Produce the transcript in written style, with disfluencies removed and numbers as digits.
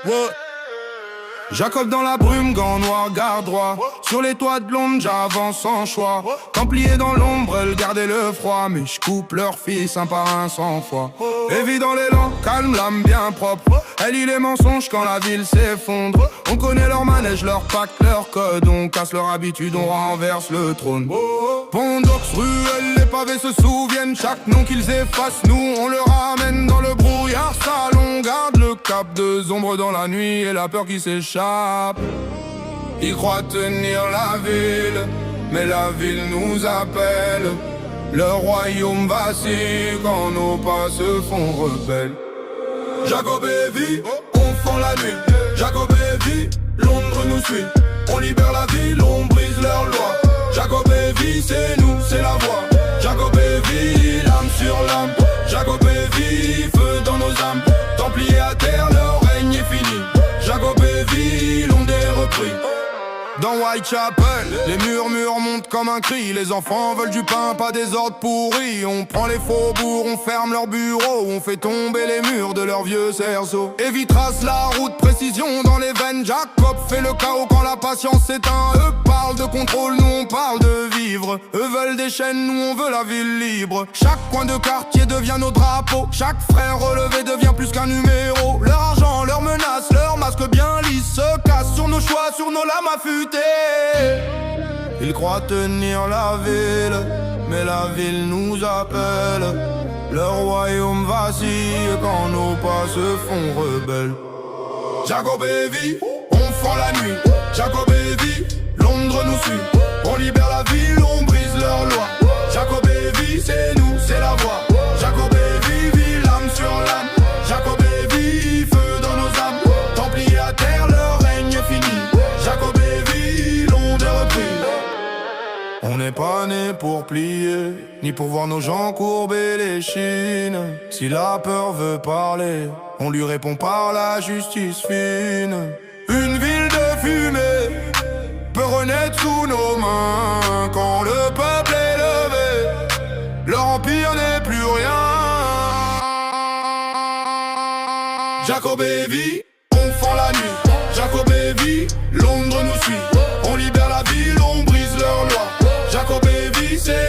Ouais. Jacob dans la brume, gants noirs, garde droit. Sur les toits de Londres, j'avance sans choix. Templiers dans l'ombre, elles gardaient le froid. Mais je coupe leur fils un par un 100 fois. Évite dans l'élan, calme l'âme bien propre. Elle lit les mensonges quand la ville s'effondre. On connaît leur manège, leur pacte, leur code. On casse leur habitude, on renverse le trône. Pondox, ruelle, les pavés se souviennent. Chaque nom qu'ils effacent, nous on le ramène dans le brouillard sale. On garde le cap, deux ombres dans la nuit et la peur qui s'échappe. Ils croient tenir la ville, mais la ville nous appelle. Le royaume vacille quand nos pas se font rebelles. Jacob et vie, on fend la nuit. Jacob et vie, Londres nous suit. On libère la ville, on brise leurs lois. Jacob et vie, c'est nous, c'est la voix. Jacob et vie, l'âme sur l'âme. Jacob et vie, feu dans nos âmes. Templiers à terre, leur règne est fini. Jacob et vie, l'onde est repris. Dans Whitechapel, les murmures montent comme un cri. Les enfants veulent du pain, pas des ordres pourris. On prend les faubourgs, on ferme leurs bureaux. On fait tomber les murs de leurs vieux cerceaux. Evie trace la route, précision dans les veines. Jacob fait le chaos quand la patience s'éteint. Eux parlent de contrôle, nous on parle de vivre. Eux veulent des chaînes, nous on veut la ville libre. Chaque coin de quartier devient nos drapeaux. Chaque frère relevé devient plus qu'un numéro. Leur argent, leurs menaces, leurs masques bien lisses se cassent sur nos choix, sur nos lames affûtées. Ils croient tenir la ville, mais la ville nous appelle. Le royaume vacille quand nos pas se font rebelles. Jacob et vie, on fend la nuit. Jacob et vie, Londres nous suit. On libère la ville, on brise leurs lois. Jacob et vie, c'est nous, c'est la voix. Jacob et vie, l'âme sur l'âme. Jacob et vie, feu dans nos âmes. Templiers à terre, leur règne est fini. Jacob et vie, l'onde est reprise. On n'est pas né pour plier, ni pour voir nos gens courber les chines. Si la peur veut parler, on lui répond par la justice fine. Une ville de fumée peut renaître sous nos mains. Quand le peuple est levé, leur empire n'est plus rien. Jacob et vie, on fend la nuit. Jacob et vie, Londres nous suit. On libère la ville, on brise leurs lois. Jacob et vie, c'est